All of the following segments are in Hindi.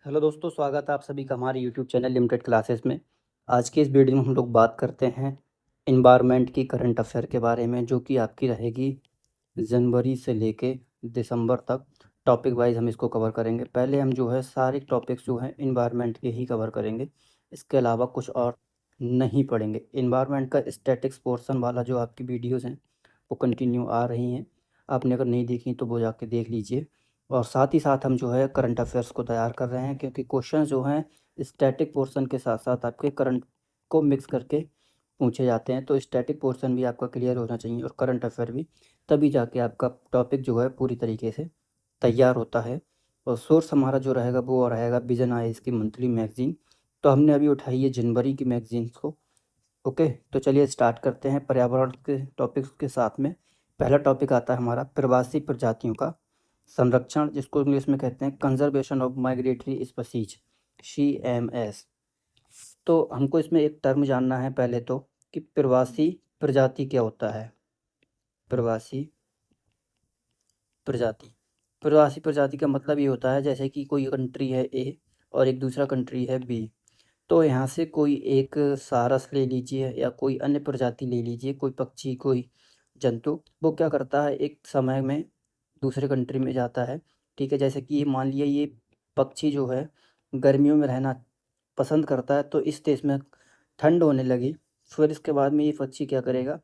हेलो दोस्तों, स्वागत है आप सभी का हमारे यूट्यूब चैनल लिमिटेड क्लासेस में। आज की इस वीडियो में हम लोग बात करते हैं इन्वायरमेंट की करंट अफेयर के बारे में, जो कि आपकी रहेगी जनवरी से लेके दिसंबर तक। टॉपिक वाइज हम इसको कवर करेंगे। पहले हम जो है सारे टॉपिक्स जो हैं इन्वायरमेंट के ही कवर करेंगे, इसके अलावा कुछ और नहीं पढ़ेंगे। इन्वायरमेंट का स्टैटिक्स पोर्शन वाला जो आपकी वीडियोज़ हैं वो कंटिन्यू आ रही हैं, आपने अगर नहीं देखी तो वो जाके देख लीजिए। और साथ ही साथ हम जो है करंट अफेयर्स को तैयार कर रहे हैं, क्योंकि क्वेश्चन जो हैं स्टैटिक पोर्शन के साथ साथ आपके करंट को मिक्स करके पूछे जाते हैं। तो स्टैटिक पोर्शन भी आपका क्लियर होना चाहिए और करंट अफेयर भी, तभी जाके आपका टॉपिक जो है पूरी तरीके से तैयार होता है। और सोर्स हमारा जो रहेगा वो रहेगा विजन आइज की मंथली मैगजीन। तो हमने अभी उठाई है जनवरी की मैगजीन्स को। ओके, तो चलिए स्टार्ट करते हैं पर्यावरण के टॉपिक्स के साथ में। पहला टॉपिक आता है हमारा प्रवासी प्रजातियों का संरक्षण, जिसको इंग्लिश में कहते हैं conservation of migratory species, CMS। तो हमको इसमें एक टर्म जानना है पहले तो, कि प्रवासी प्रजाति क्या होता है। प्रवासी प्रजाति, प्रवासी प्रजाति का मतलब ये होता है जैसे कि कोई कंट्री है A और एक दूसरा कंट्री है B। तो यहाँ से कोई एक सारस ले लीजिए या कोई अन्य प्रजाति ले लीजिए, कोई पक्षी कोई जंतु, वो क्या करता है एक समय में दूसरे कंट्री में जाता है। ठीक है, जैसे कि मान लिया ये पक्षी जो है गर्मियों में रहना पसंद करता है, तो इस देश में ठंड होने लगी, फिर इसके बाद में ये पक्षी क्या करेगा,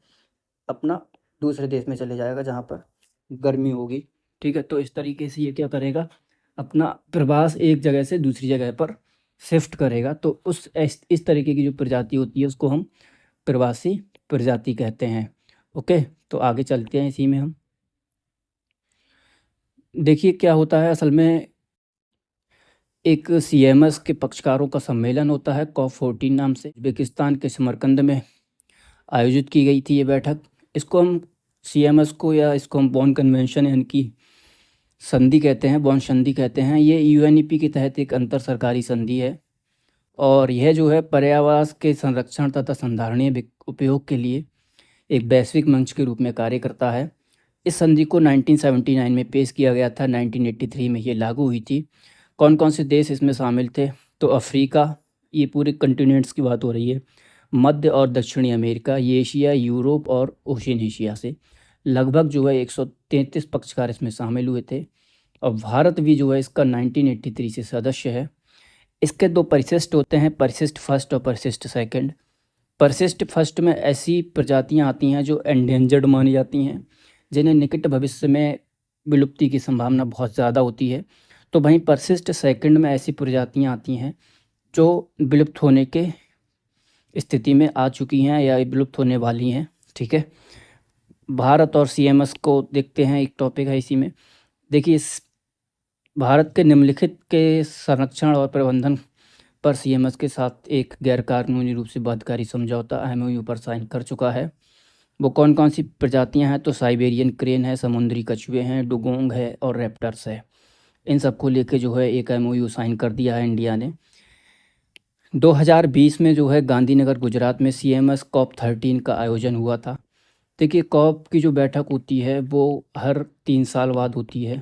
अपना दूसरे देश में चले जाएगा जहाँ पर गर्मी होगी। ठीक है, तो इस तरीके से ये क्या करेगा, अपना प्रवास एक जगह से दूसरी जगह पर शिफ्ट करेगा। तो उस इस तरीके की जो प्रजाति होती है उसको हम प्रवासी प्रजाति कहते हैं। ओके, तो आगे चलते हैं इसी में हम। देखिए क्या होता है असल में, एक CMS के पक्षकारों का सम्मेलन होता है COP14 नाम से, उज़्बेकिस्तान के समरकंद में आयोजित की गई थी ये बैठक। इसको हम CMS को, या इसको हम बॉन कन्वेंशन यानी कि संधि कहते हैं, बॉन संधि कहते हैं। ये UNEP के तहत एक अंतर सरकारी संधि है और यह जो है पर्यावरण के संरक्षण तथा संधारणीय उपयोग के लिए एक वैश्विक मंच के रूप में कार्य करता है। इस संधि को 1979 में पेश किया गया था, 1983 में ये लागू हुई थी। कौन कौन से देश इसमें शामिल थे, तो अफ्रीका, ये पूरे कंटिनेंट्स की बात हो रही है, मध्य और दक्षिणी अमेरिका, ये एशिया, यूरोप और ओशियन से लगभग जो है 133 पक्षकार इसमें शामिल हुए थे। और भारत भी जो है इसका 1983 से सदस्य है। इसके दो परिशिष्ट होते हैं, परिशिष्ट फर्स्ट और परिशिष्ट सेकंड। परिशिष्ट फर्स्ट में ऐसी प्रजातियां आती हैं जो एंडेंजर्ड मानी जाती हैं, जिन्हें निकट भविष्य में विलुप्ति की संभावना बहुत ज़्यादा होती है। तो वहीं परिशिष्ट सेकंड में ऐसी प्रजातियां आती हैं जो विलुप्त होने के स्थिति में आ चुकी हैं या विलुप्त होने वाली हैं। ठीक है, भारत और CMS को देखते हैं, एक टॉपिक है इसी में। देखिए इस भारत के निम्नलिखित के संरक्षण और प्रबंधन पर CMS के साथ एक गैर कानूनी रूप से बाध्यकारी समझौता MOU पर साइन कर चुका है। वो कौन कौन सी प्रजातियां हैं, तो साइबेरियन क्रेन है, समुद्री कछुए हैं, डुगोंग है और रैप्टर्स है। इन सबको लेके जो है एक MOU साइन कर दिया है इंडिया ने। 2020 में जो है गांधीनगर गुजरात में CMS COP13 का आयोजन हुआ था। देखिए COP की जो बैठक होती है वो हर 3 साल बाद होती है।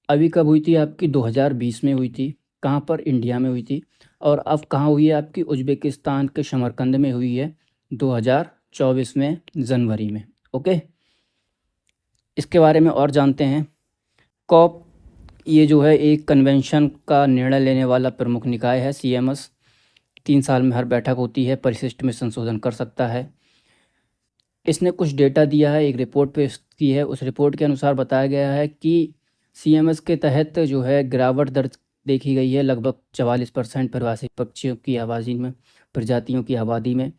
अभी कब हुई थी आपकी, 2020 में हुई थी। कहाँ पर, इंडिया में हुई थी। और अब कहाँ हुई है आपकी, उज़्बेकिस्तान के समरकंद में हुई है 2024 में जनवरी में। ओके, इसके बारे में और जानते हैं। कॉप ये जो है एक कन्वेंशन का निर्णय लेने वाला प्रमुख निकाय है। CMS 3 साल में हर बैठक होती है, परिशिष्ट में संशोधन कर सकता है। इसने कुछ डेटा दिया है, एक रिपोर्ट पेश की है। उस रिपोर्ट के अनुसार बताया गया है कि CMS के तहत जो है गिरावट दर्ज देखी गई है लगभग 44% प्रवासी पक्षियों की आबादी में, प्रजातियों की आबादी में।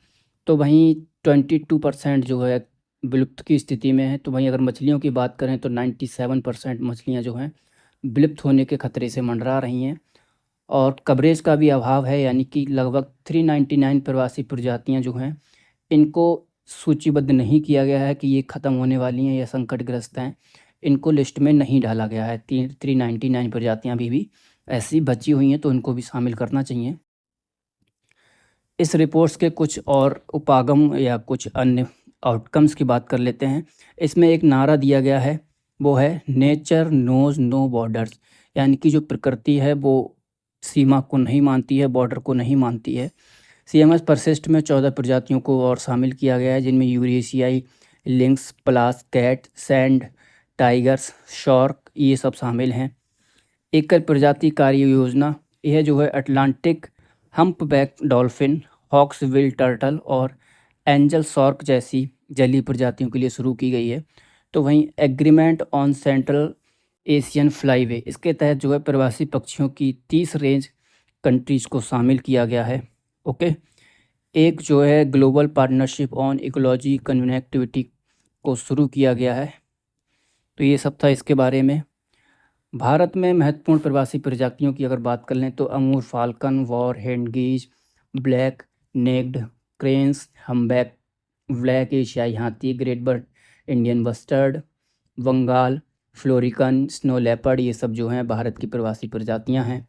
तो वहीं 22% जो है विलुप्त की स्थिति में है। तो वहीं अगर मछलियों की बात करें तो 97% मछलियाँ जो हैं विलुप्त होने के खतरे से मंडरा रही हैं। और कवरेज का भी अभाव है, यानी कि लगभग 399 प्रवासी प्रजातियाँ जो हैं इनको सूचीबद्ध नहीं किया गया है कि ये ख़त्म होने वाली हैं या संकटग्रस्त हैं। इनको लिस्ट में नहीं डाला गया है। 399 प्रजातियाँ भी ऐसी बची हुई हैं, तो इनको भी शामिल करना चाहिए। इस रिपोर्ट्स के कुछ और उपागम या कुछ अन्य आउटकम्स की बात कर लेते हैं। इसमें एक नारा दिया गया है, वो है नेचर नोज़ नो बॉर्डर्स, यानी कि जो प्रकृति है वो सीमा को नहीं मानती है, बॉर्डर को नहीं मानती है। सीएमएस परसिस्ट में 14 प्रजातियों को और शामिल किया गया है, जिनमें यूरेशियाई लिंक्स, प्लास, कैट, सैंड टाइगर्स, शार्क ये सब शामिल हैं। एकल प्रजाति कार्य योजना यह जो है Atlantic humpback dolphin, hawksbill turtle और एंजल शार्क जैसी जलीय प्रजातियों के लिए शुरू की गई है। तो वहीं agreement on central Asian flyway, इसके तहत जो है प्रवासी पक्षियों की 30 रेंज कंट्रीज को शामिल किया गया है। ओके, एक जो है global partnership on ecology connectivity को शुरू किया गया है। तो ये सब था इसके बारे में। भारत में महत्वपूर्ण प्रवासी प्रजातियों की अगर बात कर लें तो Amur falcon, bar headed geese, black necked cranes, humpback, black एशियाई हाथी, great bird Indian bustard, Bengal florican, snow leopard, ये सब जो हैं भारत की प्रवासी प्रजातियां हैं।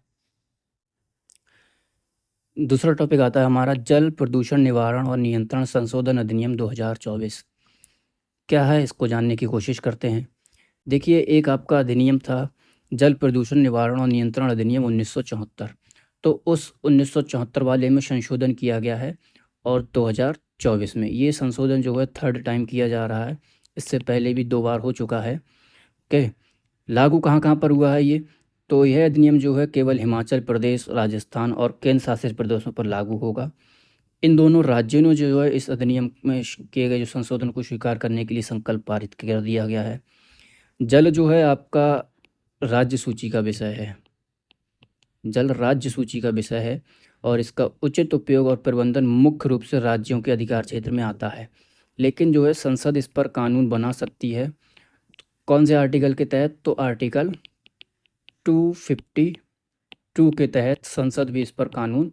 दूसरा टॉपिक आता है हमारा जल प्रदूषण निवारण और नियंत्रण संशोधन अधिनियम 2024। क्या है, इसको जानने की कोशिश करते हैं। देखिए, एक आपका अधिनियम था जल प्रदूषण निवारण और नियंत्रण अधिनियम 1974। तो उस 1974 वाले में संशोधन किया गया है और 2024 में ये संशोधन जो है थर्ड टाइम किया जा रहा है। इससे पहले भी 2 बार हो चुका है। ओके, लागू कहाँ कहाँ पर हुआ है ये? तो यह अधिनियम जो है केवल हिमाचल प्रदेश, राजस्थान और केंद्र शासित प्रदेशों पर लागू होगा। इन दोनों राज्यों ने जो है इस अधिनियम में किए गए जो संशोधन को स्वीकार करने के लिए संकल्प पारित कर दिया गया है। जल जो है आपका राज्य सूची का विषय है, जल राज्य सूची का विषय है और इसका उचित उपयोग और प्रबंधन मुख्य रूप से राज्यों के अधिकार क्षेत्र में आता है। लेकिन जो है संसद इस पर कानून बना सकती है। कौन से आर्टिकल के तहत? तो आर्टिकल 252 के तहत संसद भी इस पर कानून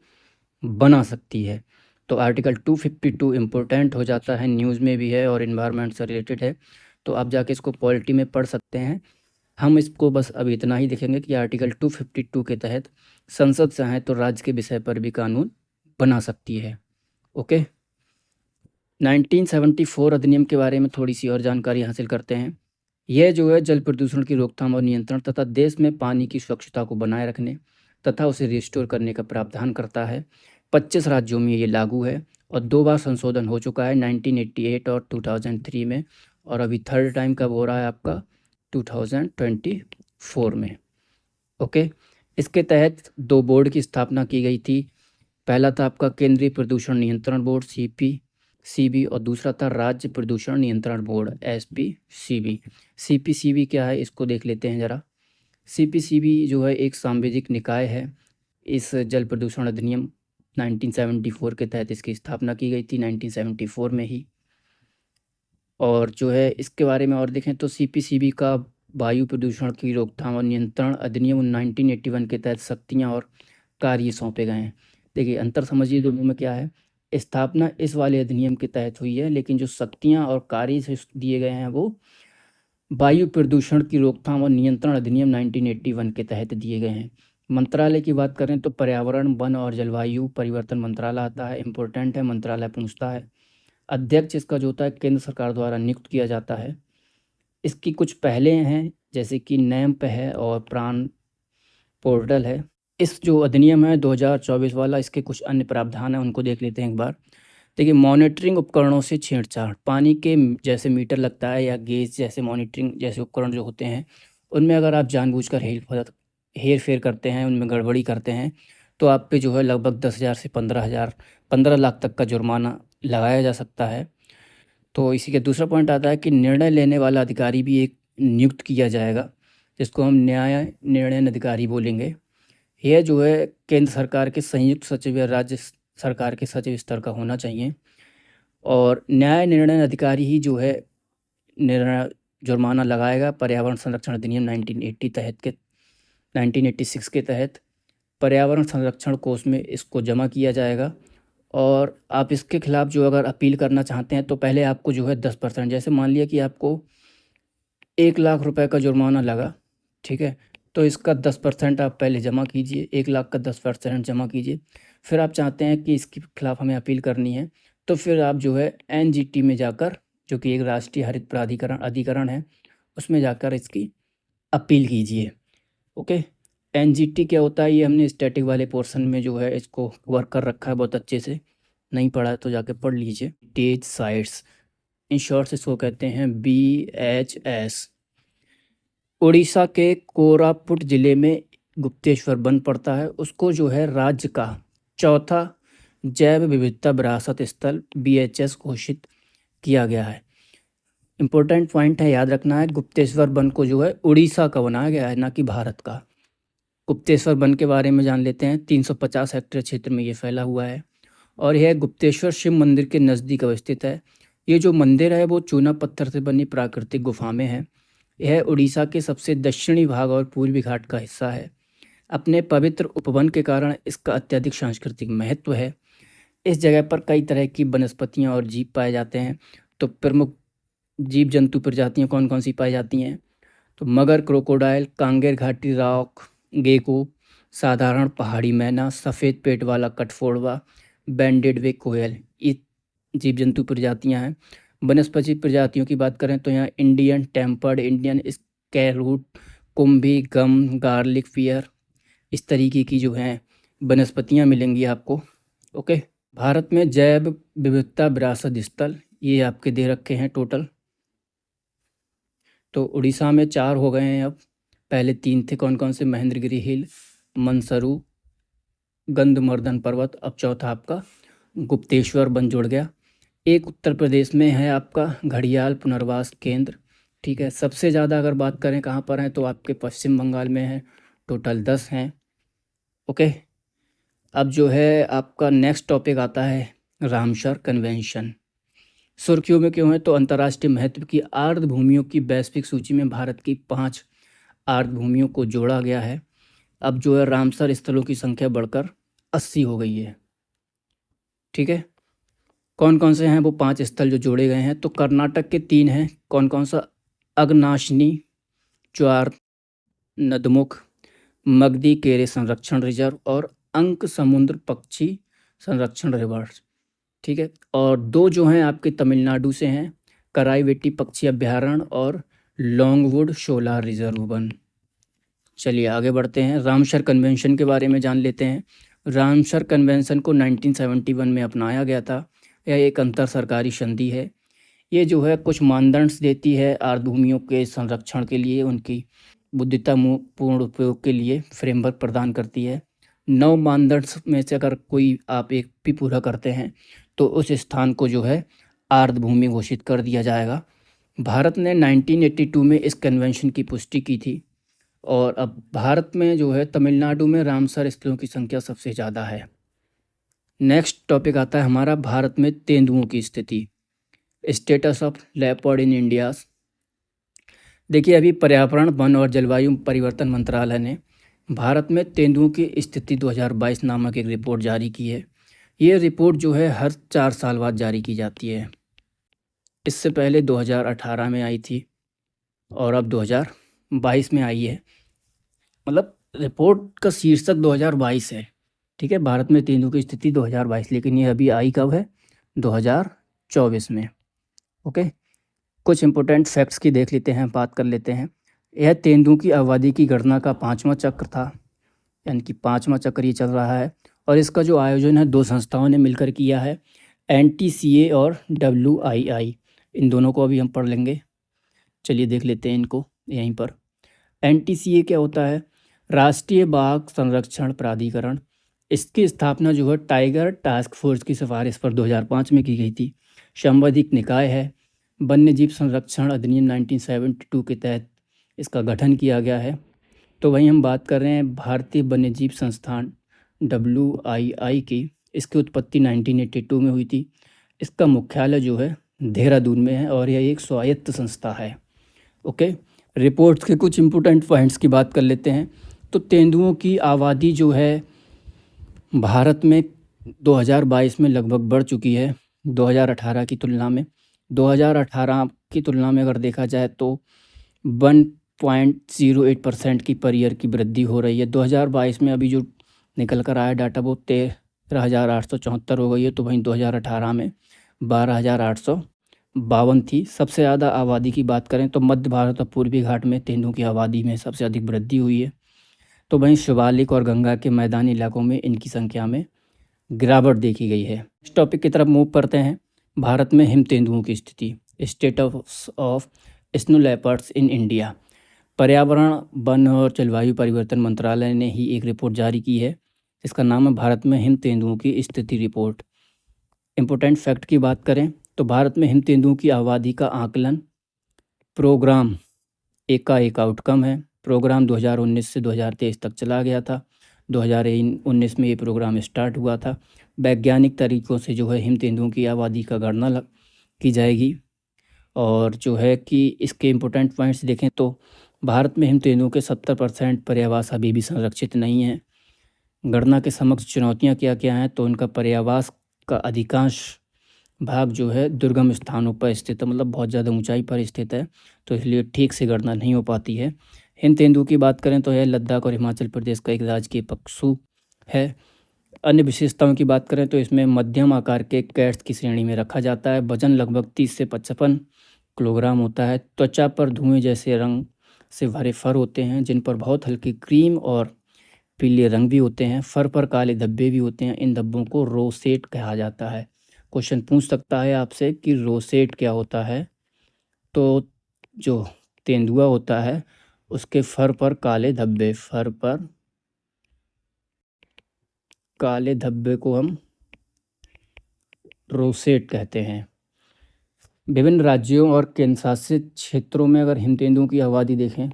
बना सकती है। तो आर्टिकल 252 इम्पोर्टेंट हो जाता है, न्यूज़ में भी है और इन्वायरमेंट से रिलेटेड है। तो आप जाके इसको पॉलिटी में पढ़ सकते हैं। हम इसको बस अभी इतना ही देखेंगे कि आर्टिकल 252 के तहत संसद चाहे तो राज्य के विषय पर भी कानून बना सकती है। ओके, 1974 अधिनियम के बारे में थोड़ी सी और जानकारी हासिल करते हैं। यह जो है जल प्रदूषण की रोकथाम और नियंत्रण तथा देश में पानी की स्वच्छता को बनाए रखने तथा उसे रिस्टोर करने का प्रावधान करता है। 25 राज्यों में ये लागू है और 2 बार संशोधन हो चुका है, 1988 और 2003 में, और अभी थर्ड टाइम कब हो रहा है आपका? 2024 में। ओके, इसके तहत 2 बोर्ड की स्थापना की गई थी। पहला था आपका केंद्रीय प्रदूषण नियंत्रण बोर्ड CPCB और दूसरा था राज्य प्रदूषण नियंत्रण बोर्ड SPCB। CPCB क्या है इसको देख लेते हैं ज़रा। CPCB जो है एक सांविधिक निकाय है। इस जल प्रदूषण अधिनियम 1974 के तहत इसकी स्थापना की गई थी, 1974 में ही। और जो है इसके बारे में और देखें तो CPCB का वायु प्रदूषण की रोकथाम और नियंत्रण अधिनियम 1981 के तहत शक्तियाँ और कार्य सौंपे गए हैं। देखिए, अंतर समझिए दोनों में क्या है। स्थापना इस वाले अधिनियम के तहत हुई है, लेकिन जो शक्तियाँ और कार्य से दिए गए हैं वो वायु प्रदूषण की रोकथाम और नियंत्रण अधिनियम 1981 के तहत दिए गए हैं। मंत्रालय की बात करें तो पर्यावरण, वन और जलवायु परिवर्तन मंत्रालय आता है, इम्पोर्टेंट है, मंत्रालय पूछता है। अध्यक्ष इसका जो होता है केंद्र सरकार द्वारा नियुक्त किया जाता है। इसकी कुछ पहले हैं, जैसे कि नैम्प है और प्राण पोर्टल है। इस जो अधिनियम है 2024 वाला, इसके कुछ अन्य प्रावधान हैं, उनको देख लेते हैं एक बार। देखिए, मॉनिटरिंग उपकरणों से छेड़छाड़, पानी के जैसे मीटर लगता है या गेज जैसे मॉनिटरिंग जैसे उपकरण जो होते हैं, उनमें अगर आप जानबूझकर हेर फेर करते हैं, उनमें गड़बड़ी करते हैं, तो आप पे जो है लगभग 10,000 से 15 लाख तक का जुर्माना लगाया जा सकता है। तो इसी के दूसरा पॉइंट आता है कि निर्णय लेने वाला अधिकारी भी एक नियुक्त किया जाएगा, जिसको हम न्याय निर्णय अधिकारी बोलेंगे। यह जो है केंद्र सरकार के संयुक्त सचिव या राज्य सरकार के सचिव स्तर का होना चाहिए। और न्याय निर्णय अधिकारी ही जो है निर्णय जुर्माना लगाएगा। पर्यावरण संरक्षण अधिनियम 1986 के तहत पर्यावरण संरक्षण कोष में इसको जमा किया जाएगा। और आप इसके खिलाफ जो अगर अपील करना चाहते हैं तो पहले आपको जो है 10%, जैसे मान लिया कि आपको 1 लाख रुपए का जुर्माना लगा, ठीक है, तो इसका 10% आप पहले जमा कीजिए, 1 लाख का 10% जमा कीजिए। फिर आप चाहते हैं कि इसके खिलाफ हमें अपील करनी है, तो फिर आप जो है NGT में जाकर, जो कि एक राष्ट्रीय हरित प्राधिकरण अधिकरण है, उसमें जाकर इसकी अपील कीजिए। ओके, एनजीटी क्या होता है, ये हमने स्टैटिक वाले पोर्शन में जो है इसको वर्क कर रखा है बहुत अच्छे से, नहीं पढ़ा है तो जाके पढ़ लीजिए। तेज साइट्स, इन शॉर्ट से इसको कहते हैं BHS। उड़ीसा के कोरापुट जिले में गुप्तेश्वर वन पड़ता है, उसको जो है राज्य का चौथा जैव विविधता विरासत स्थल BHS घोषित किया गया है। इम्पोर्टेंट पॉइंट है, याद रखना है, गुप्तेश्वर वन को जो है उड़ीसा का बनाया गया है, ना कि भारत का। गुप्तेश्वर वन के बारे में जान लेते हैं। 350 हेक्टेयर क्षेत्र में ये फैला हुआ है और यह गुप्तेश्वर शिव मंदिर के नज़दीक अवस्थित है। ये जो मंदिर है वो चूना पत्थर से बनी प्राकृतिक गुफा में है। यह उड़ीसा के सबसे दक्षिणी भाग और पूर्वी घाट का हिस्सा है। अपने पवित्र उपवन के कारण इसका अत्यधिक सांस्कृतिक महत्व है। इस जगह पर कई तरह की वनस्पतियाँ और जीव पाए जाते हैं। तो प्रमुख जीव जंतु प्रजातियाँ कौन कौन सी पाई जाती हैं? तो मगर, क्रोकोडाइल, कांगेर घाटी रॉक गेको, साधारण पहाड़ी मैना, सफ़ेद पेट वाला कठफोड़वा, बैंडेड वे कोयल, ये जीव जंतु प्रजातियाँ हैं। वनस्पति प्रजातियों की बात करें तो यहाँ इंडियन टेम्पर्ड, इंडियन स्कैलरूट, कुंभी, गम, गार्लिक फियर, इस तरीके की जो हैं वनस्पतियाँ मिलेंगी आपको। ओके, भारत में जैव विविधता विरासत स्थल ये आपके दे रखे हैं टोटल। तो उड़ीसा में 4 हो गए हैं अब, पहले 3 थे। कौन कौन से? महेंद्रगिरी हिल, मनसरू, गंधमर्दन पर्वत, अब चौथा आपका गुप्तेश्वर वन जुड़ गया। एक उत्तर प्रदेश में है आपका घड़ियाल पुनर्वास केंद्र, ठीक है। सबसे ज़्यादा अगर बात करें कहाँ पर हैं तो आपके पश्चिम बंगाल में है, टोटल 10 हैं। ओके, अब जो है आपका नेक्स्ट टॉपिक आता है रामसर कन्वेंशन। सुर्खियों में क्यों है? तो अंतर्राष्ट्रीय महत्व की आर्द्र भूमियों की वैश्विक सूची में भारत की 5 आर्द्र भूमियों को जोड़ा गया है। अब जो है रामसर स्थलों की संख्या बढ़कर 80 हो गई है, ठीक है। कौन कौन से हैं वो 5 स्थल जो जोड़े गए हैं? तो कर्नाटक के 3 हैं। कौन कौन सा? अगनाशिनी च्वार नदमुख, मगदी केरे संरक्षण रिजर्व और अंक समुद्र पक्षी संरक्षण रिजर्व, ठीक है। और 2 जो हैं आपके तमिलनाडु से हैं, कराईवेटी पक्षी अभ्यारण्य और लॉन्गवुड शोला रिजर्व वन। चलिए आगे बढ़ते हैं, रामसर कन्वेंशन के बारे में जान लेते हैं। रामसर कन्वेंशन को 1971 में अपनाया गया था। यह एक अंतर सरकारी संधि है। ये जो है कुछ मानदंड देती है आर्द्र भूमियों के संरक्षण के लिए, उनकी बुद्धितापूर्ण उपयोग के लिए फ्रेमवर्क प्रदान करती है। 9 मानदंड में से अगर कोई आप एक भी पूरा करते हैं तो उस स्थान को जो है आर्द्र भूमि घोषित कर दिया जाएगा। भारत ने 1982 में इस कन्वेंशन की पुष्टि की थी और अब भारत में जो है तमिलनाडु में रामसर स्थलों की संख्या सबसे ज़्यादा है। नेक्स्ट टॉपिक आता है हमारा भारत में तेंदुओं की स्थिति, status of leopard in India. देखिए, अभी पर्यावरण, वन और जलवायु परिवर्तन मंत्रालय ने भारत में तेंदुओं की स्थिति 2022 नामक एक रिपोर्ट जारी की है। ये रिपोर्ट जो है हर 4 साल बाद जारी की जाती है। इससे पहले 2018 में आई थी और अब 2022 में आई है। मतलब रिपोर्ट का शीर्षक 2022 है, ठीक है। भारत में तेंदुओं की स्थिति 2022, लेकिन ये अभी आई कब है? 2024 में। ओके, कुछ इंपॉर्टेंट फैक्ट्स की देख लेते हैं, बात कर लेते हैं। यह तेंदुओं की आबादी की गणना का 5वां चक्र था, यानी कि 5वां चक्र ये चल रहा है। और इसका जो आयोजन है 2 संस्थाओं ने मिलकर किया है, NTCA और WII। इन दोनों को अभी हम पढ़ लेंगे। चलिए देख लेते हैं इनको यहीं पर। NTCA क्या होता है? राष्ट्रीय बाघ संरक्षण प्राधिकरण। इसकी स्थापना जो है टाइगर टास्क फोर्स की सिफारिश पर 2005 में की गई थी। संवैधानिक निकाय है। वन्यजीव संरक्षण अधिनियम 1972 के तहत इसका गठन किया गया है। तो वहीं हम बात कर रहे हैं भारतीय वन्यजीव संस्थान WII की। इसकी उत्पत्ति 1982 में हुई थी। इसका मुख्यालय जो है देहरादून में है और यह एक स्वायत्त संस्था है। ओके, रिपोर्ट्स के कुछ इम्पोर्टेंट पॉइंट्स की बात कर लेते हैं। तो तेंदुओं की आबादी जो है भारत में 2022 में लगभग बढ़ चुकी है 2018 की तुलना में। 2018 की तुलना में अगर देखा जाए तो 1.08% की पर ईयर की वृद्धि हो रही है। 2022 में अभी जो निकल कर आया डाटा वो 13,874 हो गई है। तो वहीं 2018 में 12,852 थी। सबसे ज़्यादा आबादी की बात करें तो मध्य भारत और पूर्वी घाट में तेंदुओं की आबादी में सबसे अधिक वृद्धि हुई है। तो वहीं शिवालिक और गंगा के मैदानी इलाकों में इनकी संख्या में गिरावट देखी गई है। इस टॉपिक की तरफ मूव करते हैं। भारत में हिम तेंदुओं की स्थिति, status of snow leopards in India. पर्यावरण, वन और जलवायु परिवर्तन मंत्रालय ने ही एक रिपोर्ट जारी की है, इसका नाम है भारत में हिम तेंदुओं की स्थिति रिपोर्ट। इम्पोर्टेंट फैक्ट की बात करें तो भारत में हिम तेंदुओं की आबादी का आकलन प्रोग्राम एक आउटकम है। प्रोग्राम 2019 से 2023 तक चला गया था। 2019 में ये प्रोग्राम स्टार्ट हुआ था। वैज्ञानिक तरीक़ों से जो है हिम तेंदुओं की आबादी का गणना की जाएगी। और जो है कि इसके इम्पोर्टेंट पॉइंट्स देखें तो भारत में हिम तेंदुओं के 70% पर्यावास अभी भी संरक्षित नहीं है। गणना के समक्ष चुनौतियाँ क्या क्या हैं, तो उनका पर्यावास का अधिकांश भाग जो है दुर्गम स्थानों पर स्थित है, मतलब बहुत ज़्यादा ऊंचाई पर स्थित है, तो इसलिए ठीक से गणना नहीं हो पाती है। हिम तेंदुओं की बात करें तो यह लद्दाख और हिमाचल प्रदेश का एक राजकीय पक्षी है। अन्य विशेषताओं की बात करें तो इसमें मध्यम आकार के कैट्स की श्रेणी में रखा जाता है। वजन लगभग 30 से 55 किलोग्राम होता है। त्वचा पर धुएं जैसे रंग से भरे फर होते हैं, जिन पर बहुत हल्के क्रीम और पीले रंग भी होते हैं। फर पर काले धब्बे भी होते हैं। इन धब्बों को रोसेट कहा जाता है। क्वेश्चन पूछ सकता है आपसे कि रोसेट क्या होता है, तो जो तेंदुआ होता है उसके फर पर काले धब्बे, फर पर काले धब्बे को हम रोसेट कहते हैं। विभिन्न राज्यों और केंद्रशासित क्षेत्रों में अगर हिम तेंदुओं की आबादी देखें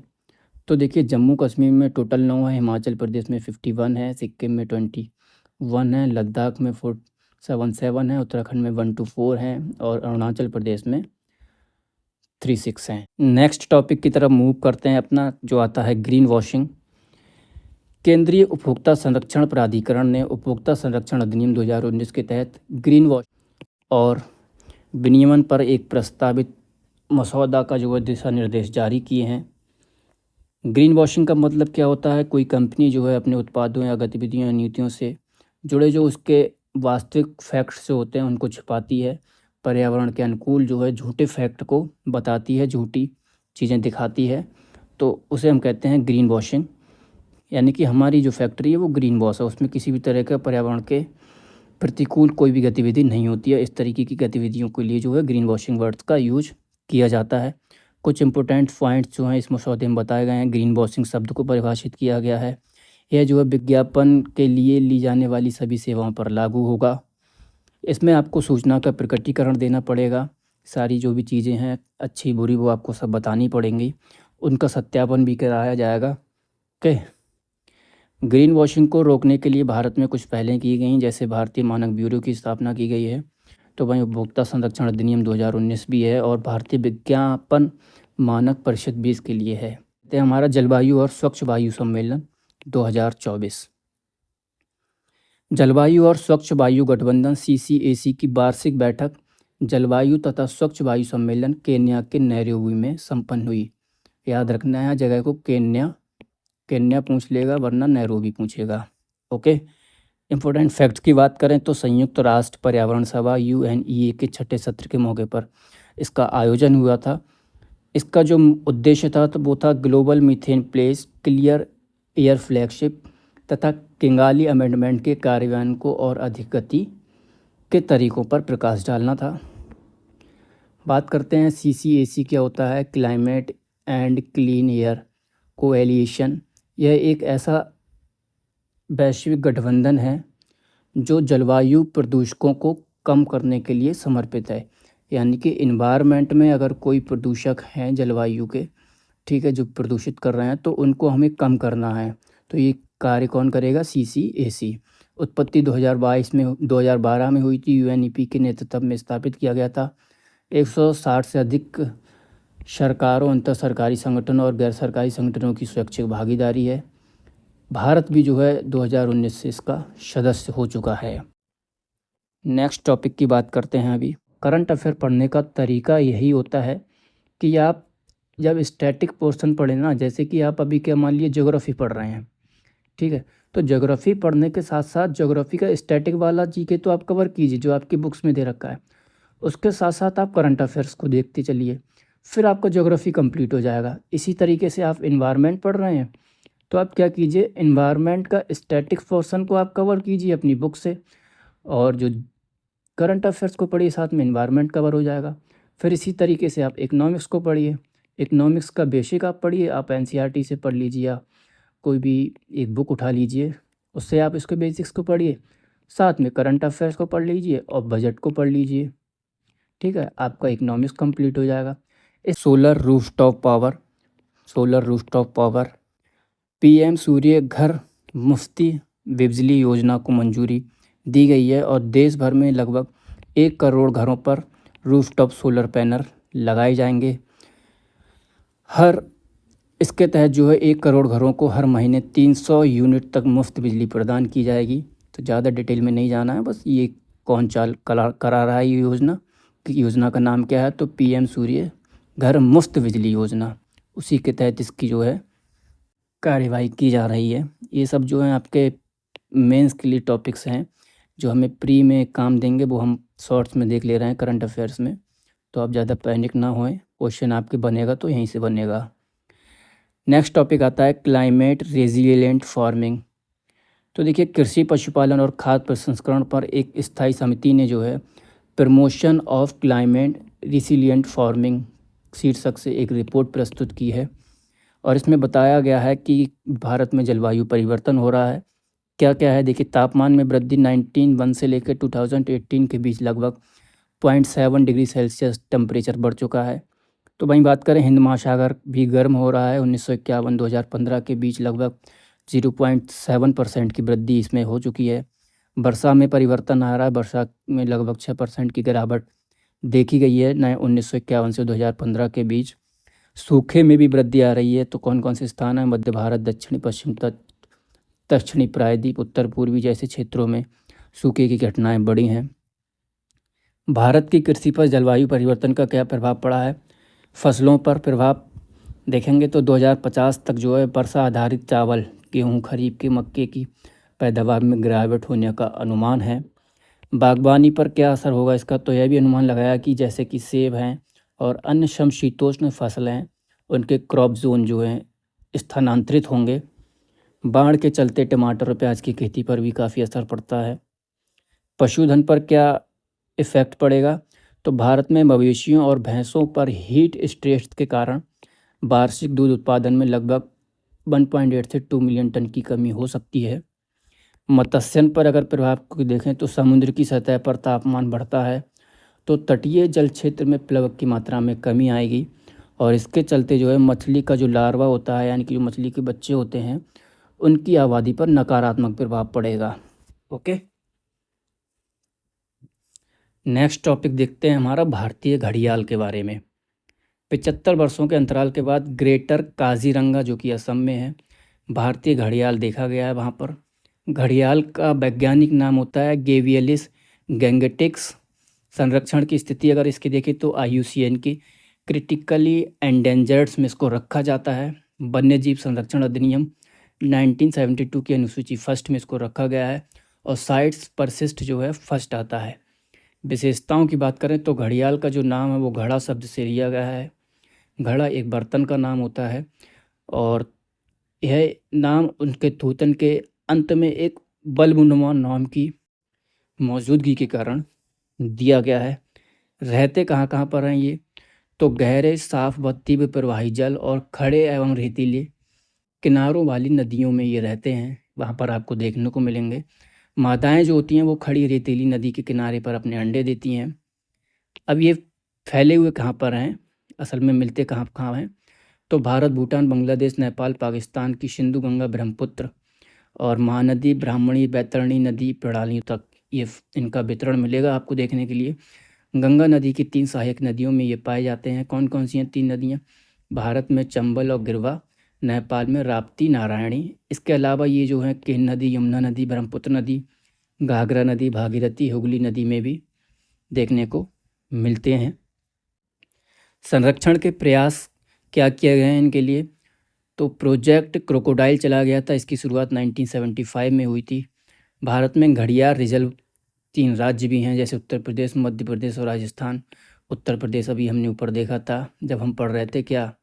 तो देखिए, जम्मू कश्मीर में टोटल 9 है, हिमाचल प्रदेश में 51 है, सिक्किम में 21 है, लद्दाख में 477 है, उत्तराखंड में 124 हैं और अरुणाचल प्रदेश में 36 हैं। नेक्स्ट टॉपिक की तरफ मूव करते हैं अपना, जो आता है ग्रीन वॉशिंग। केंद्रीय उपभोक्ता संरक्षण प्राधिकरण ने उपभोक्ता संरक्षण अधिनियम 2019 के तहत ग्रीन वॉश और विनियमन पर एक प्रस्तावित मसौदा का जो है दिशा निर्देश जारी किए हैं। ग्रीन वॉशिंग का मतलब क्या होता है? कोई कंपनी जो है अपने उत्पादों या गतिविधियों या नीतियों से जुड़े जो उसके वास्तविक फैक्ट्स जो होते हैं उनको छिपाती है, पर्यावरण के अनुकूल जो है झूठे फैक्ट को बताती है, झूठी चीज़ें दिखाती है, तो उसे हम कहते हैं ग्रीन वॉशिंग। यानी कि हमारी जो फैक्ट्री है वो ग्रीन वॉश है, उसमें किसी भी तरह का पर्यावरण के प्रतिकूल कोई भी गतिविधि नहीं होती है। इस तरीके की गतिविधियों के लिए जो है ग्रीन वॉशिंग वर्ड्स का यूज किया जाता है। कुछ इंपॉर्टेंट पॉइंट्स जो हैं इस मसौदे में बताए गए हैं। ग्रीन वॉशिंग शब्द को परिभाषित किया गया है। यह जो है विज्ञापन के लिए ली जाने वाली सभी सेवाओं पर लागू होगा। इसमें आपको सूचना का प्रकटीकरण देना पड़ेगा। सारी जो भी चीज़ें हैं अच्छी बुरी वो आपको सब बतानी पड़ेंगी, उनका सत्यापन भी कराया जाएगा। ओके, ग्रीन वॉशिंग को रोकने के लिए भारत में कुछ पहलें की गई, जैसे भारतीय मानक ब्यूरो की स्थापना की गई है, तो वहीं उपभोक्ता संरक्षण अधिनियम 2019 भी है और भारतीय विज्ञापन मानक परिषद भी इसके लिए है। तो हमारा जलवायु और स्वच्छ वायु सम्मेलन 2024। जलवायु और स्वच्छ वायु गठबंधन CCAC की वार्षिक बैठक जलवायु तथा स्वच्छ वायु सम्मेलन केन्या के नैरोबी में संपन्न हुई। याद रखना है जगह को, केन्या पूछ लेगा वरना नैरोबी पूछेगा। ओके, इम्पोर्टेंट फैक्ट्स की बात करें तो संयुक्त राष्ट्र पर्यावरण सभा UNEA के 6ठे सत्र के मौके पर इसका आयोजन हुआ था। इसका जो उद्देश्य था तो वो था global methane place, clear air flagship तथा किंगाली अमेंडमेंट के कार्यान्वयन को और अधिक गति के तरीकों पर प्रकाश डालना था। बात करते हैं CCAC क्या होता है। Climate and clean air coalition. यह एक ऐसा वैश्विक गठबंधन है जो जलवायु प्रदूषकों को कम करने के लिए समर्पित है। यानी कि इन्वायरमेंट में अगर कोई प्रदूषक हैं जलवायु के, ठीक है, जो प्रदूषित कर रहे हैं, तो उनको हमें कम करना है। तो ये कार्य कौन करेगा? CCAC। उत्पत्ति 2012 में हुई थी। UNEP के नेतृत्व में स्थापित किया गया था। 160 से अधिक सरकारों, अंतर सरकारी संगठनों और गैर सरकारी संगठनों की स्वैच्छिक भागीदारी है। भारत भी जो है 2019 से इसका सदस्य हो चुका है। नेक्स्ट टॉपिक की बात करते हैं। अभी करंट अफेयर पढ़ने का तरीका यही होता है कि आप जब स्टैटिक पोर्शन पढ़ें ना, जैसे कि आप अभी क्या मान लीजिए ज्योग्राफी पढ़ रहे हैं, ठीक है, तो ज्योग्राफी पढ़ने के साथ साथ ज्योग्राफी का स्टैटिक वाला जीके तो आप कवर कीजिए जो आपकी बुक्स में दे रखा है, उसके साथ साथ आप करंट अफेयर्स को देखते चलिए, फिर आपका ज्योग्राफी कंप्लीट हो जाएगा। इसी तरीके से आप इन्वायरमेंट पढ़ रहे हैं तो आप क्या कीजिए, एनवायरनमेंट का स्टैटिक पोर्शन को आप कवर कीजिए अपनी बुक से, और जो करंट अफेयर्स को पढ़िए साथ में एनवायरनमेंट कवर हो जाएगा। फिर इसी तरीके से आप इकोनॉमिक्स को पढ़िए, इकोनॉमिक्स का बेसिक आप पढ़िए, आप एनसीईआरटी से पढ़ लीजिए या कोई भी एक बुक उठा लीजिए, उससे आप इसके बेसिक्स को पढ़िए, साथ में करंट अफेयर्स को पढ़ लीजिए और बजट को पढ़ लीजिए। ठीक है, आपका इकोनॉमिक्स कंप्लीट हो जाएगा। इस सोलर रूफटॉप पावर पीएम सूर्य घर मुफ्ती बिजली योजना को मंजूरी दी गई है और देश भर में लगभग 1 करोड़ घरों पर रूफटॉप सोलर पैनल लगाए जाएंगे। इसके तहत जो है 1 करोड़ घरों को हर महीने 300 यूनिट तक मुफ्त बिजली प्रदान की जाएगी। तो ज़्यादा डिटेल में नहीं जाना है, बस ये कौन चाल करा रहा है ये योजना, कि योजना का नाम क्या है, तो पीएम सूर्य घर मुफ्त बिजली योजना, उसी के तहत इसकी जो है कार्यवाही की जा रही है। ये सब जो है आपके मेंस के लिए टॉपिक्स हैं, जो हमें प्री में काम देंगे वो हम शॉर्ट्स में देख ले रहे हैं करंट अफेयर्स में। तो आप ज़्यादा पैनिक ना होएं, क्वेश्चन आपके बनेगा तो यहीं से बनेगा। नेक्स्ट टॉपिक आता है क्लाइमेट रेजिलिएंट फार्मिंग। तो देखिए, कृषि पशुपालन और खाद्य प्रसंस्करण पर एक स्थायी समिति ने जो है promotion of climate resilient farming शीर्षक से एक रिपोर्ट प्रस्तुत की है, और इसमें बताया गया है कि भारत में जलवायु परिवर्तन हो रहा है। क्या क्या है देखिए, तापमान में वृद्धि 1901 से लेकर 2018 के बीच लगभग 0.7 डिग्री सेल्सियस टेम्परेचर बढ़ चुका है। तो वहीं बात करें, हिंद महासागर भी गर्म हो रहा है। 1951-2015 के बीच लगभग 0.7% की वृद्धि इसमें हो चुकी है। वर्षा में परिवर्तन आ रहा है, वर्षा में लगभग 6% की गिरावट देखी गई है नए 1951 से 2015 के बीच। सूखे में भी वृद्धि आ रही है। तो कौन कौन से स्थान हैं? मध्य भारत, दक्षिणी पश्चिम तट, दक्षिणी प्रायद्वीप, उत्तर पूर्वी जैसे क्षेत्रों में सूखे की घटनाएं बढ़ी हैं। भारत की कृषि पर जलवायु परिवर्तन का क्या प्रभाव पड़ा है? फसलों पर प्रभाव देखेंगे तो 2050 तक जो है वर्षा आधारित चावल, गेहूं, खरीफ की मक्के की पैदावार में गिरावट होने का अनुमान है। बागवानी पर क्या असर होगा इसका? तो यह भी अनुमान लगाया कि जैसे कि सेब हैं और अन्य समशीतोष्ण फसलें हैं, उनके क्रॉप जोन जो हैं स्थानांतरित होंगे। बाढ़ के चलते टमाटर और प्याज की खेती पर भी काफ़ी असर पड़ता है। पशुधन पर क्या इफ़ेक्ट पड़ेगा? तो भारत में मवेशियों और भैंसों पर हीट स्ट्रेस के कारण वार्षिक दूध उत्पादन में लगभग 1.8 से 2 मिलियन टन की कमी हो सकती है। मत्स्यन पर अगर प्रभाव को देखें तो समुद्र की सतह पर तापमान बढ़ता है, तो तटीय जल क्षेत्र में प्लवक की मात्रा में कमी आएगी, और इसके चलते जो है मछली का जो लार्वा होता है, यानी कि जो मछली के बच्चे होते हैं, उनकी आबादी पर नकारात्मक प्रभाव पड़ेगा। ओके, नेक्स्ट टॉपिक देखते हैं हमारा भारतीय घड़ियाल के बारे में। 75 वर्षों के अंतराल के बाद ग्रेटर काजीरंगा, जो कि असम में है, भारतीय घड़ियाल देखा गया है वहाँ पर। घड़ियाल का वैज्ञानिक नाम होता है गेवियलिस गैंगेटिक्स। संरक्षण की स्थिति अगर इसकी देखें तो IUCN की क्रिटिकली एंडेंजर्ड्स में इसको रखा जाता है। वन्य जीव संरक्षण अधिनियम 1972 की अनुसूची फर्स्ट में इसको रखा गया है, और साइट्स परसिस्ट जो है फर्स्ट आता है। विशेषताओं की बात करें तो घड़ियाल का जो नाम है वो घड़ा शब्द से लिया गया है। घड़ा एक बर्तन का नाम होता है, और यह नाम उनके थूथन के अंत में एक बल्बनुमा नाम की मौजूदगी के कारण दिया गया है। रहते कहाँ कहाँ पर हैं ये? तो गहरे, साफ व तीव्र प्रवाही जल और खड़े एवं रेतीले किनारों वाली नदियों में ये रहते हैं, वहाँ पर आपको देखने को मिलेंगे। मादाएं जो होती हैं वो खड़ी रेतीली नदी के किनारे पर अपने अंडे देती हैं। अब ये फैले हुए कहाँ पर हैं, असल में मिलते कहाँ कहाँ हैं? तो भारत, भूटान, बांग्लादेश, नेपाल, पाकिस्तान की सिंधु, गंगा, ब्रह्मपुत्र और महानदी, ब्राह्मणी, बैतरणी नदी प्रणालियों तक ये इनका वितरण मिलेगा आपको देखने के लिए। गंगा नदी की 3 सहायक नदियों में ये पाए जाते हैं। कौन कौन सी हैं 3 नदियाँ? भारत में चंबल और गिरवा, नेपाल में राप्ती, नारायणी। इसके अलावा ये जो है केन नदी, यमुना नदी, ब्रह्मपुत्र नदी, घाघरा नदी, भागीरथी, हुगली नदी में भी देखने को मिलते हैं। संरक्षण के प्रयास क्या किए गए हैं इनके लिए? तो प्रोजेक्ट क्रोकोडाइल चला गया था, इसकी शुरुआत 1975 में हुई थी। भारत में घड़ियाल रिजर्व 3 राज्य भी हैं, जैसे उत्तर प्रदेश, मध्य प्रदेश और राजस्थान। उत्तर प्रदेश अभी हमने ऊपर देखा था जब हम पढ़ रहे थे क्या,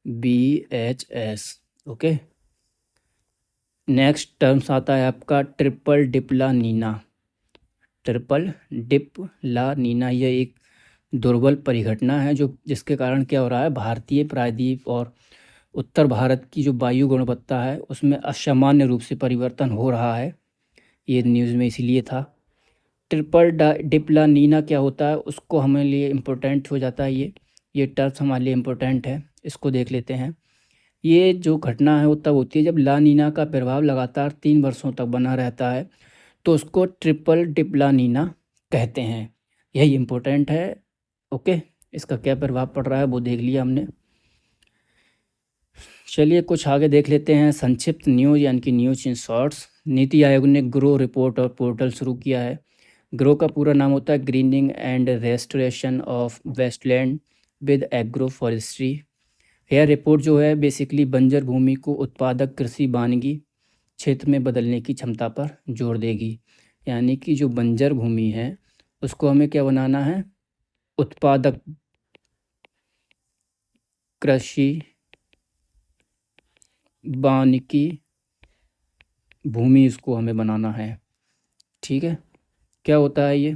BHS। ओके, नेक्स्ट टर्म्स आता है आपका ट्रिपल डिप्ला नीना। ट्रिपल डिप्ला नीना यह एक दुर्बल परिघटना है जो जिसके कारण क्या हो रहा है, भारतीय प्रायद्वीप और उत्तर भारत की जो वायु गुणवत्ता है उसमें असामान्य रूप से परिवर्तन हो रहा है। ये न्यूज़ में इसीलिए था। ट्रिपल डिप्ला नीना क्या होता है उसको हमारे लिए इम्पोर्टेंट हो जाता है। ये टर्म्स हमारे लिए इम्पोर्टेंट है, इसको देख लेते हैं। ये जो घटना है वो तब होती है जब ला नीना का प्रभाव लगातार 3 वर्षों तक बना रहता है, तो उसको ट्रिपल डिप्ला नीना कहते हैं। यही इम्पोर्टेंट है। ओके, इसका क्या प्रभाव पड़ रहा है वो देख लिया हमने। चलिए कुछ आगे देख लेते हैं। संक्षिप्त न्यूज़ यानी कि news in shorts. NITI Aayog ने ग्रो रिपोर्ट और पोर्टल शुरू किया है। ग्रो का पूरा नाम होता है greening and restoration of wasteland with agro forestry. यह रिपोर्ट जो है बेसिकली बंजर भूमि को उत्पादक कृषि वानिकी क्षेत्र में बदलने की क्षमता पर जोर देगी। यानी कि जो बंजर भूमि है उसको हमें क्या बनाना है, उत्पादक कृषि वानिकी भूमि इसको हमें बनाना है। ठीक है, क्या होता है ये?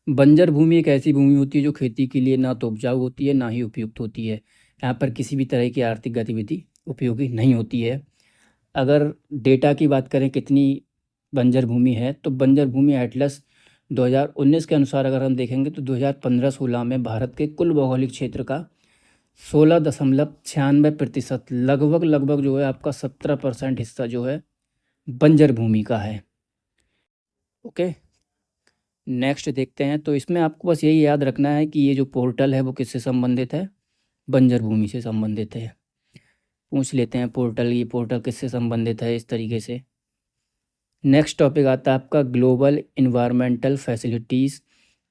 बंजर भूमि एक ऐसी भूमि होती है जो खेती के लिए ना तो उपजाऊ होती है ना ही उपयुक्त होती है। यहाँ पर किसी भी तरह की आर्थिक गतिविधि उपयोगी नहीं होती है। अगर डेटा की बात करें कितनी बंजर भूमि है, तो बंजर भूमि एटलस 2019 के अनुसार अगर हम देखेंगे तो 2015-16 में भारत के कुल भौगोलिक क्षेत्र का 16.96% लगभग जो है आपका 17% हिस्सा जो है बंजर भूमि का है। ओके, नेक्स्ट देखते हैं। तो इसमें आपको बस यही याद रखना है कि ये जो पोर्टल है वो किससे संबंधित है, बंजर भूमि से संबंधित है। पूछ लेते हैं पोर्टल, ये पोर्टल किससे संबंधित है इस तरीके से। नेक्स्ट टॉपिक आता है आपका ग्लोबल इन्वायरमेंटल फैसिलिटीज़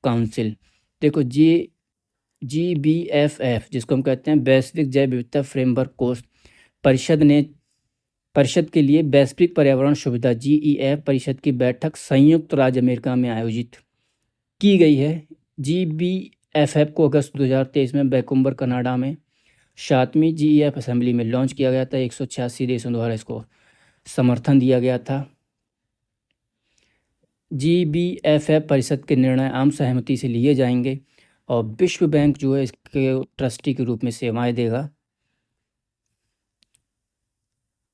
काउंसिल। देखो GBFF जिसको हम कहते हैं वैश्विक जैव विविधता फ्रेमवर्क कोर्स परिषद के लिए वैश्विक पर्यावरण सुविधा GEF परिषद की बैठक संयुक्त राज्य अमेरिका में आयोजित की गई है। GBFF को अगस्त 2023 में वैंकूवर कनाडा में 7वीं GEF असेंबली में लॉन्च किया गया था। 186 देशों द्वारा इसको समर्थन दिया गया था। GBFF परिषद के निर्णय आम सहमति से लिए जाएंगे और विश्व बैंक जो है इसके ट्रस्टी के रूप में सेवाएं देगा।